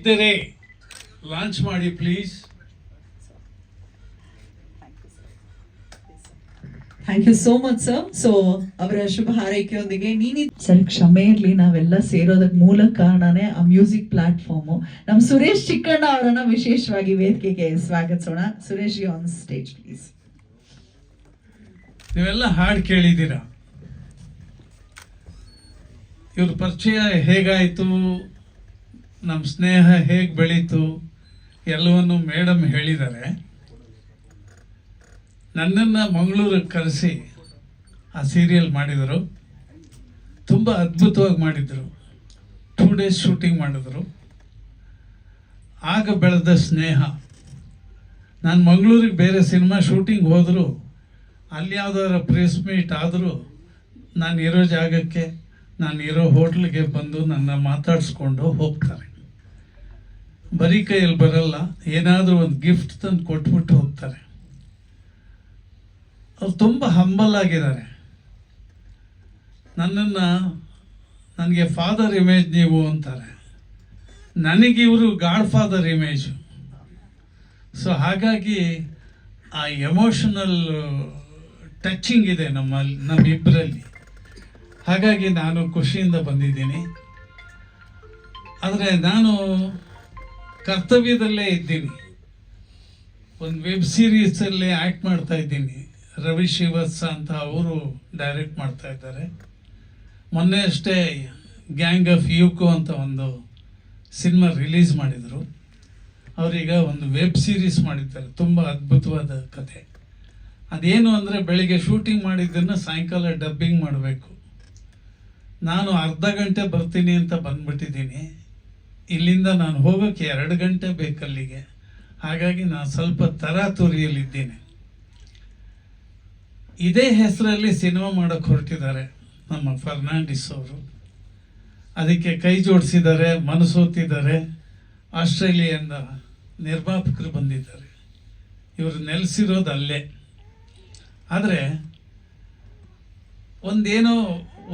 ಇದ್ದರೆ ಲಾಂಚ್ ಮಾಡಿ please. Thank you so much sir. So ಅವರ ಶುಭ ಹಾರೈಕೆಯೊಂದಿಗೆ ಸರ್ ಕ್ಷಮೆ ಇರ್ಲಿ, ನಾವೆಲ್ಲ ಸೇರೋದಕ್ಕೆ ಮೂಲ ಕಾರಣನೇ ಆ ಮ್ಯೂಸಿಕ್ ಪ್ಲಾಟ್ಫಾರ್ಮು. ನಮ್ಮ ಸುರೇಶ್ ಚಿಕ್ಕಣ್ಣ ಅವರನ್ನ ವಿಶೇಷವಾಗಿ ವೇದಿಕೆಗೆ ಸ್ವಾಗತಿಸೋಣ. Suresh ji on stage please. ನೀವೆಲ್ಲ ಹಾಡು ಕೇಳಿದ್ದೀರಾ. ಇವ್ರ ಪರಿಚಯ ಹೇಗಾಯಿತು, ನಮ್ಮ ಸ್ನೇಹ ಹೇಗೆ ಬೆಳೀತು ಎಲ್ಲವನ್ನು ಮೇಡಮ್ ಹೇಳಿದ್ದಾರೆ. ನನ್ನನ್ನು ಮಂಗಳೂರಿಗೆ ಕರೆಸಿ ಆ ಸೀರಿಯಲ್ ಮಾಡಿದರು. ತುಂಬ ಅದ್ಭುತವಾಗಿ ಮಾಡಿದರು. 2 days ಶೂಟಿಂಗ್ ಮಾಡಿದ್ರು. ಆಗ ಬೆಳೆದ ಸ್ನೇಹ. ನಾನು ಮಂಗಳೂರಿಗೆ ಬೇರೆ ಸಿನಿಮಾ ಶೂಟಿಂಗ್ ಹೋದರೂ, ಅಲ್ಲಿ ಯಾವುದಾದ್ರು ಪ್ರೆಸ್ ಮೀಟ್ ಆದರೂ, ನಾನು ಇರೋ ಜಾಗಕ್ಕೆ, ನಾನು ಇರೋ ಹೋಟ್ಲಿಗೆ ಬಂದು ನನ್ನ ಮಾತಾಡಿಸ್ಕೊಂಡು ಹೋಗ್ತಾರೆ. ಬರೀ ಕೈಯಲ್ಲಿ ಬರಲ್ಲ, ಏನಾದರೂ ಒಂದು ಗಿಫ್ಟ್ ತಂದು ಕೊಟ್ಬಿಟ್ಟು ಹೋಗ್ತಾರೆ. ಅವ್ರು ತುಂಬ ಹಂಬಲ್ ಆಗಿದ್ದಾರೆ. ನನಗೆ ಫಾದರ್ ಇಮೇಜ್ ನೀವು ಅಂತಾರೆ. ನನಗೆ ಇವರು ಗಾಡ್ ಫಾದರ್ ಇಮೇಜು. ಸೊ ಹಾಗಾಗಿ ಆ ಎಮೋಷನಲ್ ಟಚಿಂಗ್ ಇದೆ ನಮ್ಮಿಬ್ಬರಲ್ಲಿ. ಹಾಗಾಗಿ ನಾನು ಖುಷಿಯಿಂದ ಬಂದಿದ್ದೀನಿ. ಆದರೆ ನಾನು ಕರ್ತವ್ಯದಲ್ಲೇ ಇದ್ದೀನಿ. ಒಂದು ವೆಬ್ ಸೀರೀಸಲ್ಲಿ ಆ್ಯಕ್ಟ್ ಮಾಡ್ತಾ ಇದ್ದೀನಿ. ರವಿ ಶ್ರೀವತ್ಸ ಅಂತ ಅವರು ಡೈರೆಕ್ಟ್ ಮಾಡ್ತಾ ಇದ್ದಾರೆ. ಮೊನ್ನೆ ಅಷ್ಟೇ ಗ್ಯಾಂಗ್ ಆಫ್ ಯುಕೋ ಅಂತ ಒಂದು ಸಿನಿಮಾ ರಿಲೀಸ್ ಮಾಡಿದರು. ಅವರೀಗ ಒಂದು ವೆಬ್ ಸೀರೀಸ್ ಮಾಡಿದ್ದಾರೆ. ತುಂಬ ಅದ್ಭುತವಾದ ಕಥೆ. ಅದೇನು ಅಂದರೆ, ಬೆಳಿಗ್ಗೆ ಶೂಟಿಂಗ್ ಮಾಡಿದ್ದನ್ನು ಸಾಯಂಕಾಲ ಡಬ್ಬಿಂಗ್ ಮಾಡಬೇಕು. ನಾನು ಅರ್ಧ ಗಂಟೆ ಬರ್ತೀನಿ ಅಂತ ಬಂದ್ಬಿಟ್ಟಿದ್ದೀನಿ. ಇಲ್ಲಿಂದ ನಾನು ಹೋಗೋಕ್ಕೆ 2 ಗಂಟೆ ಬೇಕಲ್ಲಿಗೆ. ಹಾಗಾಗಿ ನಾನು ಸ್ವಲ್ಪ ತರಾತುರಿಯಲ್ಲಿದ್ದೀನಿ. ಇದೇ ಹೆಸರಲ್ಲಿ ಸಿನಿಮಾ ಮಾಡೋಕ್ಕೆ ಹೊರಟಿದ್ದಾರೆ ನಮ್ಮ ಫರ್ನಾಂಡಿಸ್ ಅವರು. ಅದಕ್ಕೆ ಕೈ ಜೋಡಿಸಿದ್ದಾರೆ, ಮನಸೋತಿದ್ದಾರೆ. ಆಸ್ಟ್ರೇಲಿಯಾದಿಂದ ನಿರ್ಮಾಪಕರು ಬಂದಿದ್ದಾರೆ. ಇವರು ನೆಲೆಸಿರೋದು ಅಲ್ಲೇ. ಆದರೆ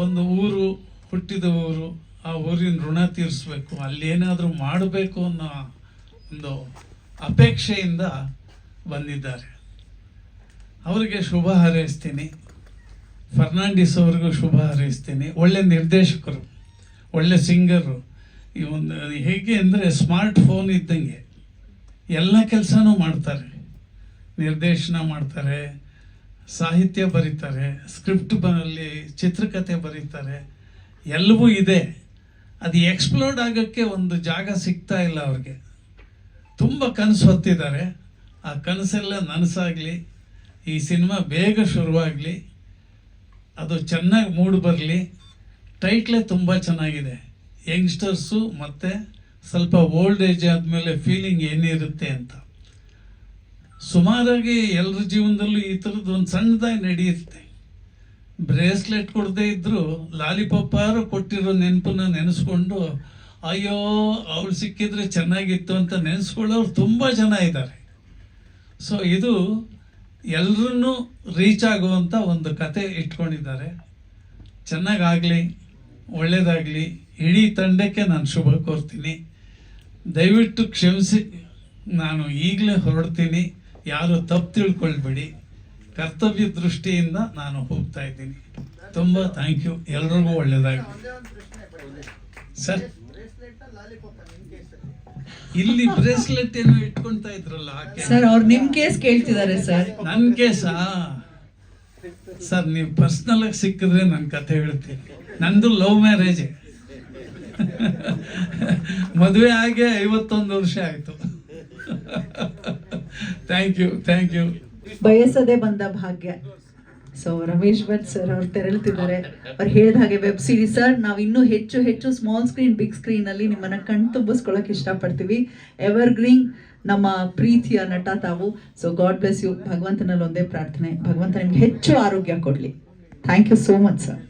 ಒಂದು ಊರು, ಹುಟ್ಟಿದ ಊರು, ಆ ಊರಿನ ಋಣ ತೀರಿಸ್ಬೇಕು, ಅಲ್ಲೇನಾದರೂ ಮಾಡಬೇಕು ಅನ್ನೋ ಒಂದು ಅಪೇಕ್ಷೆಯಿಂದ ಬಂದಿದ್ದಾರೆ. ಅವರಿಗೆ ಶುಭ ಹಾರೈಸ್ತೀನಿ. ಫರ್ನಾಂಡಿಸ್ ಅವ್ರಿಗೂ ಶುಭ ಹಾರೈಸ್ತೀನಿ. ಒಳ್ಳೆ ನಿರ್ದೇಶಕರು, ಒಳ್ಳೆ ಸಿಂಗರು. ಈ ಒಂದು ಹೇಗೆ ಅಂದರೆ ಸ್ಮಾರ್ಟ್ ಫೋನ್ ಇದ್ದಂಗೆ ಎಲ್ಲ ಕೆಲಸನೂ ಮಾಡ್ತಾರೆ. ನಿರ್ದೇಶನ ಮಾಡ್ತಾರೆ, ಸಾಹಿತ್ಯ ಬರೀತಾರೆ, ಸ್ಕ್ರಿಪ್ಟ್ ಬರಲ್ಲಿ ಚಿತ್ರಕಥೆ ಬರೀತಾರೆ. ಎಲ್ಲವೂ ಇದೆ. ಅದು ಎಕ್ಸ್ಪ್ಲೋರ್ಡ್ ಆಗೋಕ್ಕೆ ಒಂದು ಜಾಗ ಸಿಗ್ತಾ ಇಲ್ಲ ಅವ್ರಿಗೆ. ತುಂಬ ಕನಸು ಹೊತ್ತಿದ್ದಾರೆ. ಆ ಕನಸೆಲ್ಲ ನನಸಾಗಲಿ, ಈ ಸಿನಿಮಾ ಬೇಗ ಶುರುವಾಗಲಿ, ಅದು ಚೆನ್ನಾಗಿ ಮೂಡ್ ಬರಲಿ. ಟೈಟ್ಲೇ ತುಂಬ ಚೆನ್ನಾಗಿದೆ. ಯಂಗ್ಸ್ಟರ್ಸು ಮತ್ತು ಸ್ವಲ್ಪ ಓಲ್ಡ್ ಏಜ್ ಆದಮೇಲೆ ಫೀಲಿಂಗ್ ಏನಿರುತ್ತೆ ಅಂತ. ಸುಮಾರಾಗಿ ಎಲ್ಲರ ಜೀವನದಲ್ಲೂ ಈ ಥರದ್ದು ಒಂದು ಸಣ್ಣದಾಗಿ ನಡೆಯುತ್ತೆ. ಬ್ರೇಸ್ಲೆಟ್ ಕೊಡದೇ ಇದ್ದರೂ ಲಾಲಿಪಾಪಾರು ಕೊಟ್ಟಿರೋ ನೆನಪನ್ನ ನೆನೆಸ್ಕೊಂಡು, ಅಯ್ಯೋ ಅವಳು ಸಿಕ್ಕಿದ್ರೆ ಚೆನ್ನಾಗಿತ್ತು ಅಂತ ನೆನೆಸ್ಕೊಳ್ಳೋರು ತುಂಬ ಜನ ಇದ್ದಾರೆ. ಸೊ ಇದು ಎಲ್ಲರನ್ನೂ ರೀಚ್ ಆಗುವಂಥ ಒಂದು ಕತೆ ಇಟ್ಕೊಂಡಿದ್ದಾರೆ. ಚೆನ್ನಾಗಾಗಲಿ, ಒಳ್ಳೆಯದಾಗಲಿ. ಇಡೀ ತಂಡಕ್ಕೆ ನಾನು ಶುಭ ಕೋರ್ತೀನಿ. ದಯವಿಟ್ಟು ಕ್ಷಮಿಸಿ, ನಾನು ಈಗಲೇ ಹೊರಡ್ತೀನಿ. ಯಾರು ತಪ್ಪು ತಿಳ್ಕೊಳ್ಬೇಡಿ. ಕರ್ತವ್ಯ ದೃಷ್ಟಿಯಿಂದ ನಾನು ಹೋಗ್ತಾ ಇದ್ದೀನಿ. ತುಂಬ ಥ್ಯಾಂಕ್ ಯು. ಎಲ್ರಿಗೂ ಒಳ್ಳೆಯದಾಗಲಿ ಸರ್. ಇಲ್ಲಿ ಬ್ರೇಸ್ಲೆಟ್ ಏನು ಇಟ್ಕೊಂತಾ ಇದ್ರಲ್ಲ ಸರ್, ಅವ್ರು ನಿಮ್ ಕೇಸ್ ಕೇಳ್ತಿದ್ದಾರೆ ಸರ್. ನನ್ನ ಕೇಸಾ ಸರ್? ನೀವು ಪರ್ಸ್ನಲ್ ಆಗಿ ಸಿಕ್ಕಿದ್ರೆ ನನ್ನ ಕತೆ ಹೇಳ್ತೀನಿ. ನಂದು ಲವ್ ಮ್ಯಾರೇಜ್. ಮದುವೆ ಆಗಿ 51 ವರ್ಷ ಆಯ್ತು. Thank you. ಬಯಸದೆ ಬಂದ ಭಾಗ್ಯ. ಸೊ ರಮೇಶ್ ಭಟ್ ಸರ್ ಅವ್ರು ತೆರಳುತ್ತಿದ್ದಾರೆ. ಅವ್ರು ಹೇಳಿದ ಹಾಗೆ ವೆಬ್ ಸೀರೀಸ್ ಸರ್, ನಾವು ಇನ್ನೂ ಹೆಚ್ಚು ಸ್ಮಾಲ್ ಸ್ಕ್ರೀನ್, ಬಿಗ್ ಸ್ಕ್ರೀನ್ ಅಲ್ಲಿ ನಿಮ್ಮನ್ನ ಕಣ್ತುಂಬಿಸ್ಕೊಳ್ಳೋಕೆ ಇಷ್ಟಪಡ್ತೀವಿ. ಎವರ್ ಗ್ರೀನ್ ನಮ್ಮ ಪ್ರೀತಿಯ ನಟ ತಾವು. So god bless you. ಭಗವಂತನಲ್ಲಿ ಒಂದೇ ಪ್ರಾರ್ಥನೆ, ಭಗವಂತ ನಿಮ್ಗೆ ಹೆಚ್ಚು ಆರೋಗ್ಯ ಕೊಡ್ಲಿ. Thank you so much sir.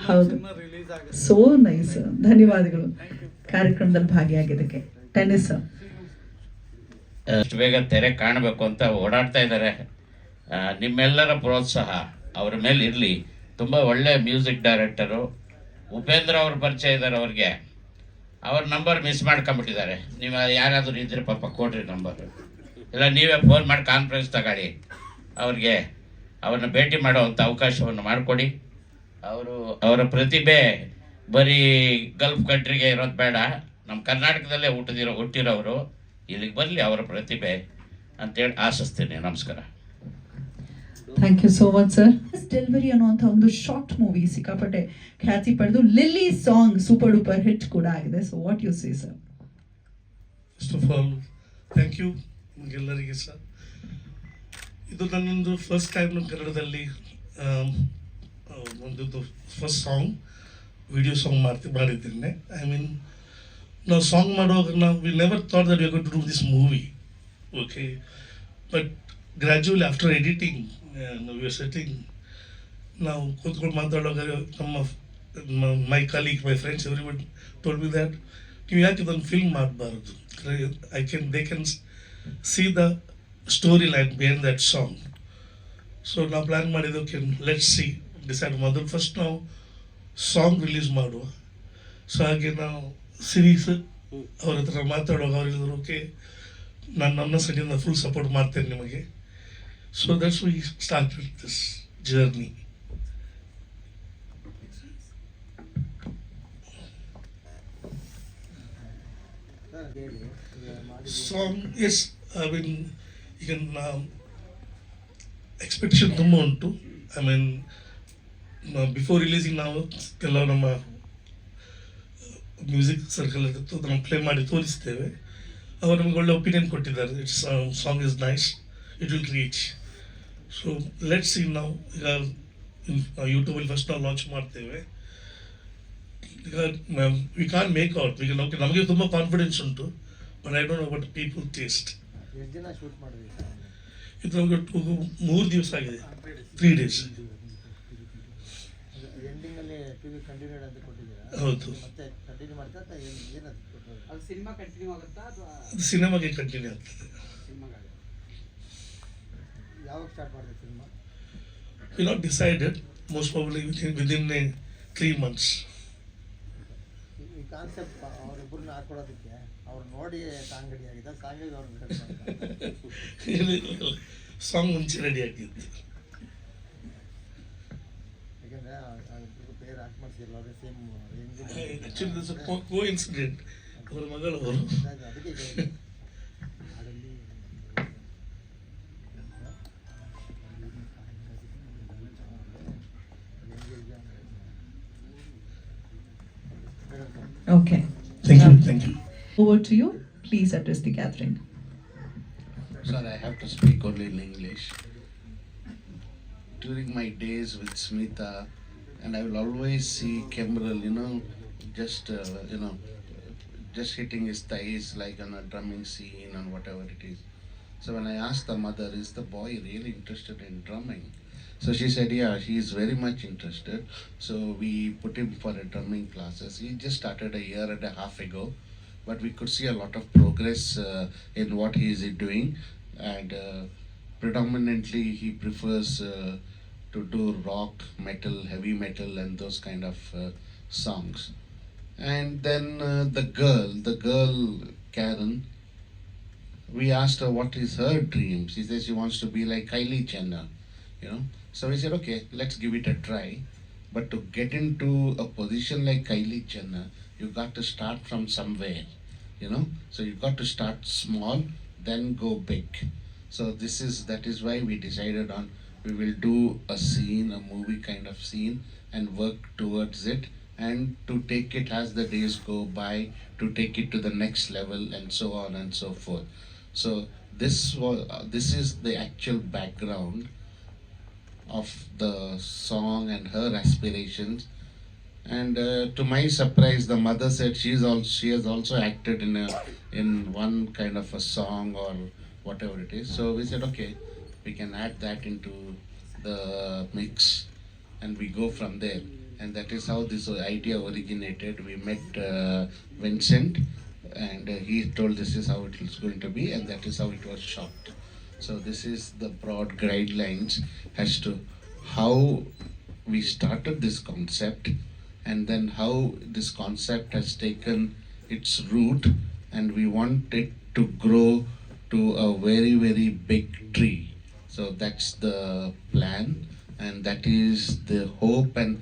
ಹೌದು, ಸೋ ನೈಸ್. ಧನ್ಯವಾದಗಳು ಕಾರ್ಯಕ್ರಮದಲ್ಲಿ ಭಾಗಿಯಾಗಿದ್ದಕ್ಕೆ. ಟೆನ್ನಿಸ್ ಸರ್ ಅಷ್ಟು ಬೇಗ ತೆರೆ ಕಾಣಬೇಕು ಅಂತ ಓಡಾಡ್ತಾ ಇದ್ದಾರೆ. ನಿಮ್ಮೆಲ್ಲರ ಪ್ರೋತ್ಸಾಹ ಅವ್ರ ಮೇಲೆ ಇರಲಿ. ತುಂಬ ಒಳ್ಳೆ ಮ್ಯೂಸಿಕ್ ಡೈರೆಕ್ಟರು. ಉಪೇಂದ್ರ ಅವ್ರ ಪರಿಚಯ ಇದ್ದಾರೆ ಅವ್ರಿಗೆ. ಅವ್ರ ನಂಬರ್ ಮಿಸ್ ಮಾಡ್ಕೊಂಬಿಟ್ಟಿದ್ದಾರೆ. ನೀವು ಯಾರಾದರೂ ಇದ್ರೆ ಪಾಪ ಕೊಡ್ರಿ ನಂಬರ್, ಇಲ್ಲ ನೀವೇ ಫೋನ್ ಮಾಡಿ ಕಾನ್ಫರೆನ್ಸ್ ತಗೊಳ್ಳಿ, ಅವ್ರನ್ನ ಭೇಟಿ ಮಾಡೋವಂಥ ಅವಕಾಶವನ್ನು ಮಾಡಿಕೊಡಿ. ಅವರ ಪ್ರತಿಭೆ ಬರೀ ಗಲ್ಫ್ ಕಂಟ್ರಿಗೆ ಇರೋದು ಬೇಡ, ನಮ್ಮ ಕರ್ನಾಟಕದಲ್ಲೇ ಹುಟ್ಟಿರೋರು ಇಲ್ಲಿಗೆ ಬರಲಿ ಅವರ ಪ್ರತಿಭೆ ಅಂತೇಳಿ ಆಶಿಸ್ತೀನಿ. ನಮಸ್ಕಾರ. Thank you so much sir. Delivery ಅನ್ನುವಂಥ ಒಂದು ಶಾರ್ಟ್ ಮೂವಿ ಸಿಕ್ಕಾಪಟ್ಟೆ ಖ್ಯಾತಿ ಪಡೆದು Lilly song super duper hit ಕೂಡ ಆಗಿದೆ. So what you say sir? First of all thank you ನಿಮಗೆಲ್ಲರಿಗೆ ಸರ್. ಇದು ನನ್ನೊಂದು ಫಸ್ಟ್ ಟೈಮ್ ನಾನು ಕನ್ನಡದಲ್ಲಿ ಒಂದು ಫಸ್ಟ್ ಸಾಂಗ್ ವಿಡಿಯೋ ಸಾಂಗ್ ಮಾಡಿದ್ದೇನೆ. ಐ ಮೀನ್ ನಾವು ಸಾಂಗ್ ಮಾಡುವಾಗ ನಾವು we never thought that we are going to do this movie, okay, but gradually after editing V are setting, ನಾವು ಕೂತ್ಕೊಂಡು ಮಾತಾಡುವಾಗ my colleague, my friends everybody told me that ನೀವು ಯಾಕೆ ಇದನ್ನು ಫಿಲ್ಮ್ ಮಾಡಬಾರ್ದು, they can see the story line behind that song. So ನಾವು plan ಮಾಡಿದ್ದು let's see decide ಮೊದಲು ಫಸ್ಟ್ ನಾವು ಸಾಂಗ್ ರಿಲೀಸ್ ಮಾಡುವ. ಸೊ ಹಾಗೆ ನಾವು ಸಿರೀಸ್ ಅವ್ರ ಹತ್ರ ಮಾತಾಡುವಾಗ ಅವ್ರು ಹೇಳಿದ್ರು ಓಕೆ, ನಾನು ನನ್ನ ಸೈಡಿಂದ ಫುಲ್ ಸಪೋರ್ಟ್ ಮಾಡ್ತೇನೆ ನಿಮಗೆ. So that's we started this journey. Song yes, I mean ಈಗ ಎಕ್ಸ್ಪೆಕ್ಟೇಷನ್ ತುಂಬ ಉಂಟು. ಐ ಮೀನ್ ಬಿಫೋರ್ ರಿಲೀಸಿಂಗ್ ನಾವು ಕೆಲವು ನಮ್ಮ ಮ್ಯೂಸಿಕ್ ಸರ್ಕಲ್ ಇತ್ತು, ನಾವು ಪ್ಲೇ ಮಾಡಿ ತೋರಿಸ್ತೇವೆ. ಅವರು ನಮಗೆ ಒಳ್ಳೆ ಒಪಿನಿಯನ್ ಕೊಟ್ಟಿದ್ದಾರೆ, it's song is nice, it will reach. So let's see ನಾವು ಈಗ ಯೂಟ್ಯೂಬಲ್ಲಿ ಫಸ್ಟ್ ನಾವು ಲಾಂಚ್ ಮಾಡ್ತೇವೆ. ಈಗ ವಿ ಕಾನ್ ಮೇಕ್ ಔಟ್, ಈಗ ನಮಗೆ ತುಂಬ ಕಾನ್ಫಿಡೆನ್ಸ್ ಉಂಟು, but I don't know but people taste. ಇದು ನಮಗೆ 3 ದಿವಸ ಆಗಿದೆ, 3 days. ಹೌದು, ಸಿನಿಮಾಗೆ ಕಂಟಿನ್ಯೂ ಆಗ್ತದೆ. We not decided, most probably within 3 months. ಈ ಕಾನ್ಸೆಪ್ಟ್ ಅವರಿಬ್ಬರನ್ನ ಹಾಕೊಳ್ಳೋದಕ್ಕೆ ಅವ್ರು ನೋಡಿ ಸಾಂಗ್ ರೆಡಿ ಆಗಿದೆ, ಸಾಂಗಿಗೆ ಅವ್ರು ಸಾಂಗ್ ಮುಂಚೆ ರೆಡಿ ಆಗಿತ್ತು. ಯಾಕಂದ್ರೆ ಇಬ್ಬರಿಗೂ ಪೇರ್ ಆಕ್ಟ್ ಮಾಡಿಸಿಲ್ಲ, ಅವ್ರಿಗೆ same actually this coincident. ಅವರ ಮಗಳು ಅವರು ಅದಕ್ಕೆ ಅದರಲ್ಲಿ Okay. Thank you. Over to you. Please address the gathering. Sir, I have to speak only in English. During my days with Smita, and I will always see Kembrel, just just hitting his thighs like on a drumming scene and whatever it is. So when I asked the mother, is the boy really interested in drumming? So she said, yeah, he is very much interested. So we put him for a drumming classes. He just started a year and a half ago, but we could see a lot of progress in what he is doing, and predominantly he prefers to do rock, metal, heavy metal and those kind of songs. And then the girl Karen, we asked her what is her dream. She says she wants to be like Kylie Jenner, So we said, okay, let's give it a try. But to get into a position like Kylie Jenner, you got to start from somewhere, So you got to start small, then go big. So that is why we decided on we will do a scene, a movie kind of scene, and work towards it, and to take it as the days go by, to take it to the next level, and so on and so forth. So this is the actual background of the song and her aspirations. And to my surprise, the mother said she has also acted in one kind of a song or whatever it is. So we said, okay, we can add that into the mix, and we go from there. And that is how this idea originated. We met Vincent, and he told this is how it is going to be, and that is how it was shot. So this is the broad guidelines as to how we started this concept, and then how this concept has taken its root, and we want it to grow to a very, very big tree. So that's the plan, and that is the hope and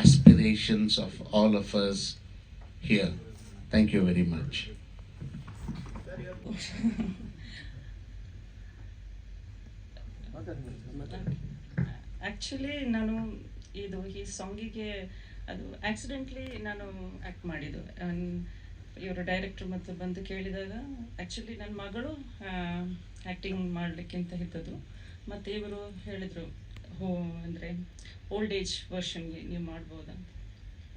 aspirations of all of us here. Thank you very much. Actually ನಾನು ಈ ಸಾಂಗಿಗೆ ಅದು accidentally ನಾನು act ಮಾಡಿದ್ದು. ಇವರು ಡೈರೆಕ್ಟ್ರು ಮತ್ತು ಬಂದು ಕೇಳಿದಾಗ actually ನನ್ನ ಮಗಳು ಆ್ಯಕ್ಟಿಂಗ್ ಮಾಡಲಿಕ್ಕಿಂತ ಇದ್ದದ್ದು, ಮತ್ತು ಇವರು ಹೇಳಿದರು ಅಂದರೆ ಓಲ್ಡ್ ಏಜ್ ವರ್ಷನ್ಗೆ ನೀವು ಮಾಡ್ಬೋದಂತ.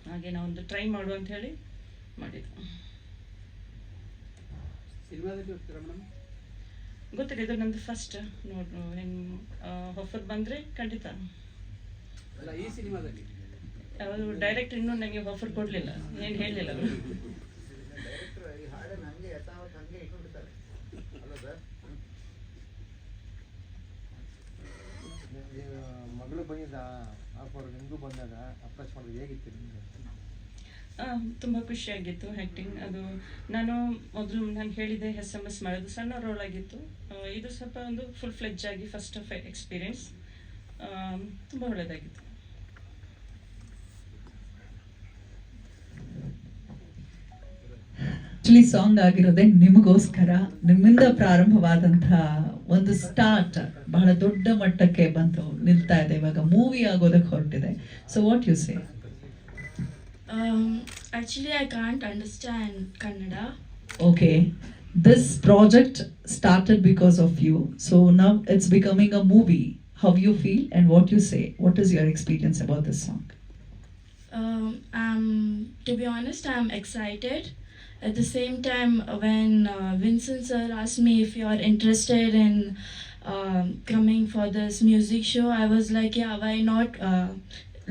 ಹಾಗೆ ನಾವೊಂದು ಟ್ರೈ ಮಾಡುವ ಅಂತ ಹೇಳಿ ಮಾಡಿದ್ದು. ಗೊತ್ತಿಲ್ಲ, ಇದು ನಂದು ಫಸ್ಟ್ ನೋಡು. ಆಫರ್ ಬಂದರೆ ಖಂಡಿತ. ಈ ಸಿನಿಮಾದಲ್ಲಿ ಅವರು ಡೈರೆಕ್ಟ್ ಇನ್ನೂ ನನಗೆ ಆಫರ್ ಕೊಡಲಿಲ್ಲ, ಏನು ಹೇಳಲಿಲ್ಲ ಅವರು. ಮಗಳು ಬಂದಿದ್ದ ಆಫರ್ ನಿಮಗೂ ಬಂದಾಗ ಅಪ್ರೋಚ್ ಮಾಡೋದು ಹೇಗಿತ್ತು ನಿಮಗೆ? ತುಂಬ ಖುಷಿಯಾಗಿತ್ತು ಆ್ಯಕ್ಟಿಂಗ್. ಅದು ನಾನು ಮೊದಲು ನಾನು ಹೇಳಿದೆ SMS ಮಾಡೋದು ಸಣ್ಣ ರೋಲ್ ಆಗಿತ್ತು. ಇದು ಸ್ವಲ್ಪ ಒಂದು ಫುಲ್ ಫ್ಲೆಡ್ಜ್ ಆಗಿ ಫಸ್ಟ್ ಆಫ್ ಎಕ್ಸ್ಪೀರಿಯನ್ಸ್, ತುಂಬ ಒಳ್ಳೆಯದಾಗಿತ್ತು. ಆಕ್ಚುಲಿ ಸಾಂಗ್ ಆಗಿರೋದೇ ನಿಮಗೋಸ್ಕರ. ನಿಮ್ಮಿಂದ ಪ್ರಾರಂಭವಾದಂತಹ ಒಂದು ಸ್ಟಾರ್ಟ್ ಬಹಳ ದೊಡ್ಡ ಮಟ್ಟಕ್ಕೆ ಬಂತು, ನಿಲ್ತಾ ಇದೆ, ಇವಾಗ ಮೂವಿ ಆಗೋದಕ್ಕೆ ಹೊರಟಿದೆ. So what you say? Actually, I can't understand Kannada. Okay, this project started because of you, so now it's becoming a movie. How you feel and what you say? What is your experience about this song? To be honest, I'm excited. At the same time, when Vincent sir asked me if you are interested in coming for this music show, I was like, yeah, why not?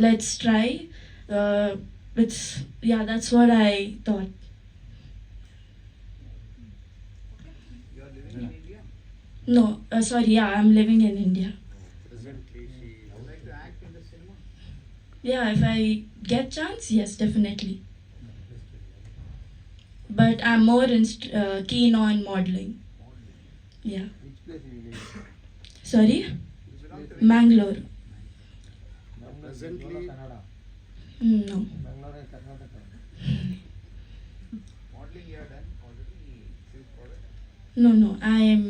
Let's try. That's what I thought. You are living in India? No, sorry, yeah, I'm living in India. Presently, she would like to act in the cinema? Yeah, if I get chance, yes, definitely. But I'm more keen on modeling. Yeah. Which place you live? Sorry? You belong to Mangalore. Presently, Kannada. No. Bangalore is Karnataka. modeling you have done already few products. No. I am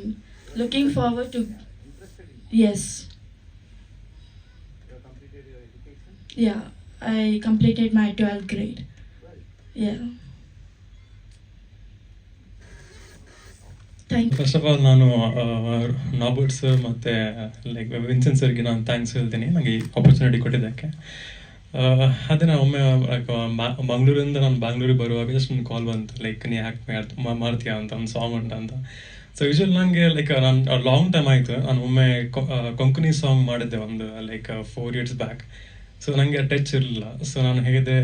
looking forward to. Interested in? Yes. You have completed your education? Yeah. I completed my 12th grade. Well, Yeah. Thank you. First of all ನಾನು ನಾಬರ್ಟ್ sir ಮತ್ತು like Vincent ಸರ್ಗೆ ನಾನು thanks ಹೇಳ್ತೀನಿ ನನಗೆ ಈ opportunity ಕೊಟ್ಟಿದ್ದಕ್ಕೆ. ಅದೇ ನಾನು ಒಮ್ಮೆ ಲೈಕ್ ಮಂಗಳೂರಿಂದ ನಾನು ಬ್ಯಾಂಗ್ಳೂರಿಗೆ ಬರುವಾಗ ಜಸ್ಟ್ ಒಂದು ಕಾಲ್ ಬಂತು, ಲೈಕ್ ನೀ ಆ್ಯಕ್ಟ್ ಮಾಡ್ತೀಯಾ ಅಂತ, ಒಂದು ಸಾಂಗ್ ಉಂಟು ಅಂತ. ಸೊ ಯೂಶ್ವಲ್ ನನಗೆ ಲೈಕ್ ನಾನು ಲಾಂಗ್ ಟೈಮ್ ಆಯಿತು, ನಾನು ಒಮ್ಮೆ ಕೊಂಕಣಿ ಸಾಂಗ್ ಮಾಡಿದ್ದೆ ಒಂದು ಲೈಕ್ 4 years ಬ್ಯಾಕ್. ಸೊ ನನಗೆ ಟಚ್ ಇರಲಿಲ್ಲ. ಸೊ ನಾನು ಹೇಳಿದೆ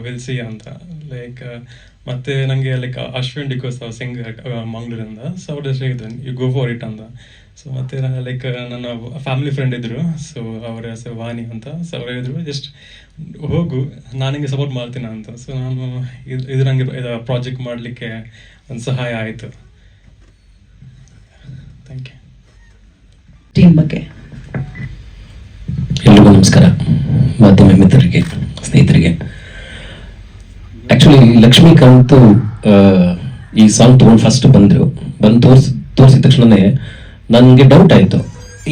ವಿಲ್ ಸಿ ಅಂತ, ಲೈಕ್ ಮತ್ತು ನನಗೆ ಲೈಕ್ ಅಶ್ವಿನ್ ಡಿಕೋಸ್ ಸಿಂಗರ್ ಮಂಗಳೂರಿಂದ. ಸೊ ಅವ್ರ ಹೆಸರು ಹೇಳಿದ್ರು ಯು ಗೋ ಫಾರ್ ಇಟ್ ಅಂತ. ಸೊ ಮತ್ತು ಲೈಕ್ ನನ್ನ ಫ್ಯಾಮಿಲಿ ಫ್ರೆಂಡ್ ಇದ್ದರು, ಸೊ ಅವರ ಹೆಸರು ವಾಣಿ ಅಂತ. ಸೊ ಅವ್ರು ಹೇಳಿದ್ರು ಜಸ್ಟ್ ಹೋಗು, ನಾನು ನಿಮಗೆ ಸಪೋರ್ಟ್ ಮಾಡ್ತೀನಿ ಅಂತ. ಸೊ ನಾನು ಇದು ನನಗೆ ಪ್ರಾಜೆಕ್ಟ್ ಮಾಡಲಿಕ್ಕೆ ಒಂದು ಸಹಾಯ ಆಯಿತು. Thank you. ಟೀಮ್ ಬಗ್ಗೆ ಎಲ್ರಿಗೂ ನಮಸ್ಕಾರ, ಮಾಧ್ಯಮ ಮಿತ್ರರಿಗೆ, ಸ್ನೇಹಿತರಿಗೆ. ಆ್ಯಕ್ಚುಲಿ ಲಕ್ಷ್ಮೀಕಾಂತ್ ಈ ಸಾಂಗ್ ತೊಗೊಂಡು ಫಸ್ಟ್ ಬಂದು ತೋರಿಸಿದ ತಕ್ಷಣವೇ ನನಗೆ ಡೌಟ್ ಆಯಿತು,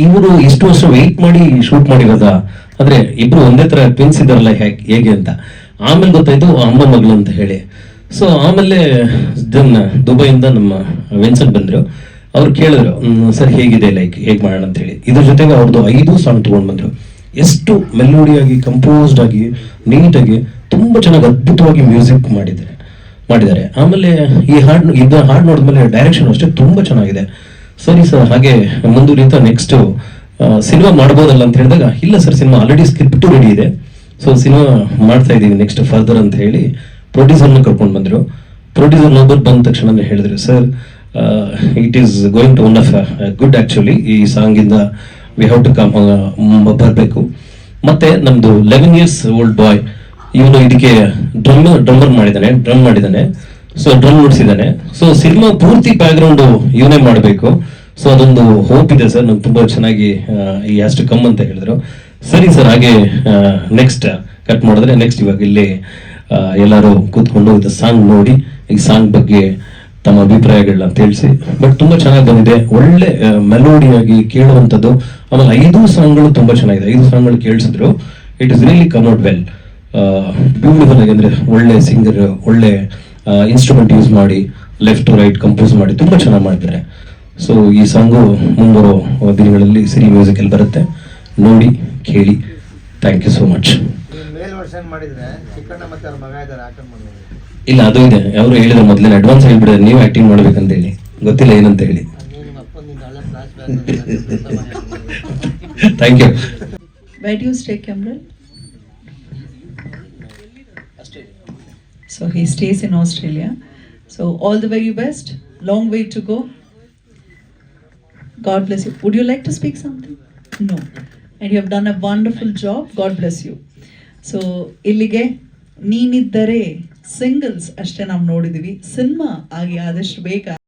ಇವರು ಇಷ್ಟು ವರ್ಷ ವೆಯ್ಟ್ ಮಾಡಿ ಶೂಟ್ ಮಾಡಿರೋದಾ, ಅಂದರೆ ಇಬ್ಬರು ಒಂದೇ ಥರ ಟ್ವಿನ್ಸ್ ಇದ್ದಾರಲ್ಲ ಹೇಗೆ ಅಂತ. ಆಮೇಲೆ ಗೊತ್ತಾಯಿತು ಅಮ್ಮ ಮಗಳು ಅಂತ ಹೇಳಿ. ಸೊ ಆಮೇಲೆ ದುಬೈಯಿಂದ ನಮ್ಮ ವಿನ್ಸೆಂಟ್ ಬಂದರು. ಅವ್ರು ಕೇಳಿದ್ರು ಸರ್ ಹೇಗಿದೆ, ಲೈಕ್ ಹೇಗೆ ಮಾಡೋಣ ಅಂತ ಹೇಳಿ. ಇದ್ರ ಜೊತೆಗೆ ಅವ್ರದ್ದು 5 ಸಾಂಗ್ ತೊಗೊಂಡು ಬಂದರು. ಎಷ್ಟು ಮೆಲೋಡಿಯಾಗಿ, ಕಂಪೋಸ್ಡ್ ಆಗಿ, ನೀಟಾಗಿ, ತುಂಬ ಚೆನ್ನಾಗಿ ಅದ್ಭುತವಾಗಿ ಮ್ಯೂಸಿಕ್ ಮಾಡಿದ್ದಾರೆ. ಆಮೇಲೆ ಈ ಹಾಡು ನೋಡಿದ್ಮೇಲೆ ಡೈರೆಕ್ಷನ್ ಅಷ್ಟೇ ತುಂಬ ಚೆನ್ನಾಗಿದೆ. ಸರಿ ಸರ್ ಹಾಗೆ ಮುಂದುವರಿತಾ ನೆಕ್ಸ್ಟ್ ಸಿನಿಮಾ ಮಾಡ್ಬೋದಲ್ಲ ಅಂತ ಹೇಳಿದಾಗ, ಇಲ್ಲ sir cinema already script ready ಇದೆ, ಸೊ ಸಿನಿಮಾ ಮಾಡ್ತಾ ಇದ್ದೀವಿ ನೆಕ್ಸ್ಟ್ ಫರ್ದರ್ ಅಂತ ಹೇಳಿ ಪ್ರೊಡ್ಯೂಸರ್ನ ಕರ್ಕೊಂಡು ಬಂದರು. ಪ್ರೊಡ್ಯೂಸರ್ ನೊಬ್ಬರು ಬಂದ ತಕ್ಷಣ ಹೇಳಿದ್ರು, sir it is going to one of good actually, ಈ ಸಾಂಗಿಂದ ವಿ ಹ್ಯಾವ್ ಟು ಕಮ್ ಬರಬೇಕು. ಮತ್ತೆ ನಮ್ಮದು 11 years ಓಲ್ಡ್ ಬಾಯ್ ಇವನು ಇದಕ್ಕೆ ಡ್ರಮ್ ಮಾಡಿದ್ದಾನೆ. ಸೊ ಡ್ರಮ್ ನುಡಿಸಿದ್ದಾನೆ. ಸೊ ಸಿನಿಮಾ ಪೂರ್ತಿ ಬ್ಯಾಕ್ಗ್ರೌಂಡ್ ಇವನೇ ಮಾಡಬೇಕು. ಸೊ ಅದೊಂದು ಹೋಪ್ ಇದೆ ಸರ್, ನಂಗೆ ತುಂಬಾ ಚೆನ್ನಾಗಿ ಈ ಹ್ಯಾಸ್ ಟು ಕಮ್ ಅಂತ ಹೇಳಿದ್ರು. ಸರಿ ಸರ್, ಹಾಗೆ ನೆಕ್ಸ್ಟ್ ಕಟ್ ಮಾಡಿದ್ರೆ ನೆಕ್ಸ್ಟ್ ಇವಾಗ ಇಲ್ಲಿ ಎಲ್ಲರೂ ಕೂತ್ಕೊಂಡು ಇದು ಸಾಂಗ್ ನೋಡಿ ಈ ಸಾಂಗ್ ಬಗ್ಗೆ ತಮ್ಮ ಅಭಿಪ್ರಾಯಗಳನ್ನ ತಿಳಿಸಿ. ಬಟ್ ತುಂಬಾ ಚೆನ್ನಾಗಿ ಬಂದಿದೆ, ಒಳ್ಳೆ ಮೆಲೋಡಿಯಾಗಿ ಕೇಳುವಂಥದ್ದು. ಆಮೇಲೆ 5 ಸಾಂಗ್ಗಳು ತುಂಬಾ ಚೆನ್ನಾಗಿದೆ. 5 ಸಾಂಗ್ಗಳು ಕೇಳಿಸಿದ್ರು. It is really come out well, beautiful ಆಗಿ. ಅಂದ್ರೆ ಒಳ್ಳೆ ಸಿಂಗರ್, ಒಳ್ಳೆ ಇನ್ಸ್ಟ್ರೂಮೆಂಟ್ ಯೂಸ್ ಮಾಡಿ ಲೆಫ್ಟ್ ಟು ರೈಟ್ ಕಂಪೋಸ್ ಮಾಡಿ ತುಂಬಾ ಚೆನ್ನಾಗಿ ಮಾಡಿದ್ದಾರೆ. ಸೊ ಈ ಸಾಂಗು ಮುಂಬರೋ ದಿನಗಳಲ್ಲಿ ಸಿರಿ ಮ್ಯೂಸಿಕ್ ಅಲ್ಲಿ ಬರುತ್ತೆ, ನೋಡಿ ಕೇಳಿ. Thank you so much. ನೀವು ಮೇಲ್ ವರ್ಷನ್ ಮಾಡಿದ್ರೆ ಚಿಕ್ಕಣ್ಣ ಮತ್ತೆ ಅವ್ರ ಮಗ ಇದ್ದಾರೆ ಹಾಕೊಂಡು ಮಾಡ್ಬೋದು. ಇಲ್ಲ, ಅದು ಇದೆ. ಅವರು ಹೇಳಿದ್ರು ಮೊದಲೇ ಅಡ್ವಾನ್ಸ್ ಹೇಳ್ಬಿಡಿದ್ರೆ ನೀವು ಆಕ್ಟಿಂಗ್ ಮಾಡ್ಬೇಕಂತ ಹೇಳಿ, ಗೊತ್ತಿಲ್ಲ ಏನಂತ ಹೇಳಿ. ನೀವು ನಿಮ್ಮ ಅಪ್ಪನಿಂದ ಹಳೆ flashback. Thank you. Where do you stay, Cameron? So he stays in Australia. So all the very best. Long way to go. God bless you. Would you like to speak something? No. And you have done a wonderful job. God bless you. So ಇಲ್ಲಿಗೆ ನೀನಿದ್ದರೆ singles ಅಷ್ಟೇ ನಾವು ನೋಡಿದೀವಿ. Cinema ಆಗಿ ಆದಷ್ಟು ಬೇಗ